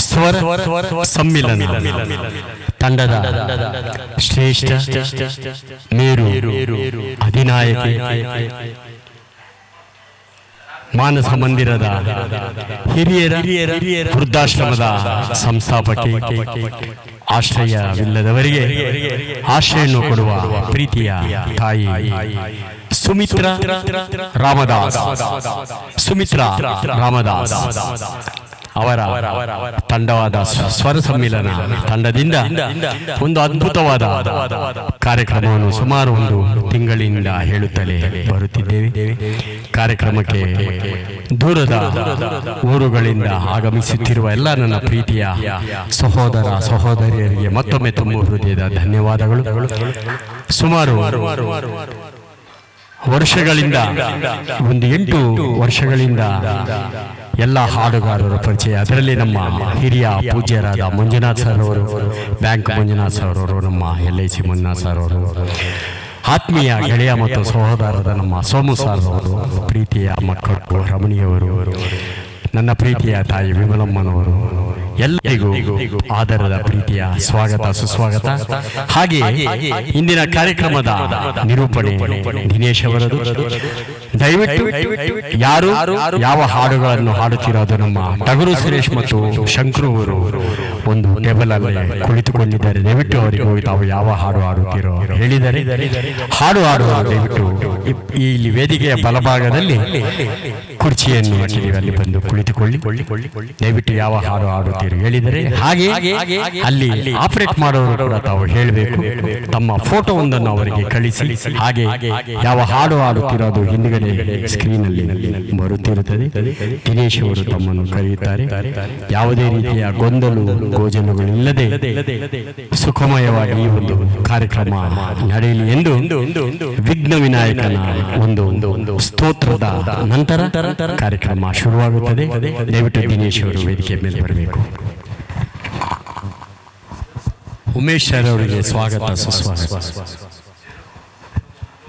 ಸ್ವರ ಸಮ್ಮಿಲನ ತಂಡದ ಶ್ರೇಷ್ಠ ಮೇರು ಅಧಿನಾಯಕ ಮಾನಸ ಮಂದಿರದ ಹಿರಿಯರ ವೃದ್ಧಾಶ್ರಮದ ಸಂಸ್ಥಾಪಕಿ, ಆಶ್ರಯವಿಲ್ಲದವರಿಗೆ ಆಶ್ರಯನ್ನು ಕೊಡುವ ಪ್ರೀತಿಯ ತಾಯಿ ಸುಮಿತ್ರಾ ರಾಮದಾಸ್ ಅವರ ತಂಡವಾದ ಸ್ವರ ಸಮ್ಮಿಲನ ತಂಡದಿಂದ ಒಂದು ಅದ್ಭುತವಾದ ಕಾರ್ಯಕ್ರಮವನ್ನು ಸುಮಾರು ಒಂದು ತಿಂಗಳಿಂದ ಹೇಳುತ್ತಲೇ ಬರುತ್ತಿದ್ದೇವೆ. ಕಾರ್ಯಕ್ರಮಕ್ಕೆ ದೂರದ ಊರುಗಳಿಂದ ಆಗಮಿಸುತ್ತಿರುವ ಎಲ್ಲ ನನ್ನ ಪ್ರೀತಿಯ ಸಹೋದರ ಸಹೋದರಿಯರಿಗೆ ಮತ್ತೊಮ್ಮೆ ತುಂಬ ಹೃದಯದ ಧನ್ಯವಾದಗಳು. ಸುಮಾರು ವರ್ಷಗಳಿಂದ ಒಂದು 8 ವರ್ಷಗಳಿಂದ ಎಲ್ಲ ಹಾಡುಗಾರರ ಪರಿಚಯ, ಅದರಲ್ಲಿ ನಮ್ಮ ಹಿರಿಯ ಪೂಜ್ಯರಾದ ಮಂಜುನಾಥ್ ಸರ್ ಅವರು, ಬ್ಯಾಂಕ್ ಮಂಜುನಾಥ್ ಸರ್ ಅವರು, ನಮ್ಮ LIC ಮಂಜುನಾಥ್ ಸರ್ ಅವರು, ಆತ್ಮೀಯ ಗೆಳೆಯ ಮತ್ತು ಸಹೋದರದ ನಮ್ಮ ಸೋಮು ಸರ್ ಅವರು, ಪ್ರೀತಿಯ ಮಕ್ಕಳು ರಮಣಿಯವರು, ನನ್ನ ಪ್ರೀತಿಯ ತಾಯಿ ವಿಮಲಮ್ಮನವರು, ಎಲ್ಲರಿಗೂ ಆದರದ ಪ್ರೀತಿಯ ಸ್ವಾಗತ ಸುಸ್ವಾಗತ. ಹಾಗೆ ಇಂದಿನ ಕಾರ್ಯಕ್ರಮದ ನಿರೂಪಣೆ ದಿನೇಶ್ ಅವರದು. ದಯವಿಟ್ಟು ಯಾರು ಯಾವ ಹಾಡುಗಳನ್ನು ಹಾಡುತ್ತಿರೋದು ನಮ್ಮ ಟಗರು ಸುರೇಶ್ ಮತ್ತು ಶಂಕರು ಅವರು ಒಂದು ಟೇಬಲ್ ಅಲ್ಲಿ ಕುಳಿತುಕೊಂಡಿದ್ದಾರೆ. ದಯವಿಟ್ಟು ಅವರಿಗೆ ತಾವು ಯಾವ ಹಾಡು ಹಾಡುತ್ತೀರೋ ಹೇಳಿದರೆ ಹಾಡು ಹಾಡುವ ದಯವಿಟ್ಟು ಇಲ್ಲಿ ವೇದಿಕೆಯ ಬಲಭಾಗದಲ್ಲಿ ಕುರ್ಚಿಯನ್ನು ಹಾಕಿದ್ದೀವಿ, ಅಲ್ಲಿ ಬಂದು ಕುಳಿತುಕೊಳ್ಳಿ. ದಯವಿಟ್ಟು ಯಾವ ಹಾಡು ಹಾಡುತ್ತೀರೋ ಹೇಳಿದರೆ ಹಾಗೆ ಅಲ್ಲಿ ಆಪರೇಟ್ ಮಾಡೋರು ಕೂಡ ತಾವು ಹೇಳಬೇಕು. ತಮ್ಮ ಫೋಟೋ ಒಂದನ್ನು ಅವರಿಗೆ ಕಳಿಸಿ. ಹಾಗೆ ಯಾವ ಹಾಡು ಹಾಡುತ್ತಿರೋದು ಹಿಂದ್ಗಡೆ ಸ್ಕ್ರೀನ್ ಅಲ್ಲಿ ಬರುತ್ತಿರುತ್ತದೆ. ದಿನೇಶ್ ಅವರು ತಮ್ಮನ್ನು ಕರೆಯುತ್ತಾರೆ. ಯಾವುದೇ ರೀತಿಯ ಗೊಂದಲು ಗೋಜಲುಗಳಿಲ್ಲದೆ ಸುಖಮಯವಾಗಿ ಈ ಒಂದು ಕಾರ್ಯಕ್ರಮ ನಡೆಯಲಿ ಎಂದು ವಿಘ್ನ ವಿನಾಯಕನ ಒಂದು ಸ್ತೋತ್ರದ ನಂತರ ಕಾರ್ಯಕ್ರಮ ಶುರುವಾಗುತ್ತದೆ. ದಯವಿಟ್ಟು ದಿನೇಶ್ ಅವರು ವೇದಿಕೆ ಮೇಲೆ ಬರಬೇಕು. ಉಮೇಶ್ ಸರ್ ಅವರಿಗೆ ಸ್ವಾಗತ ಸುಸ್ವಾಗತ.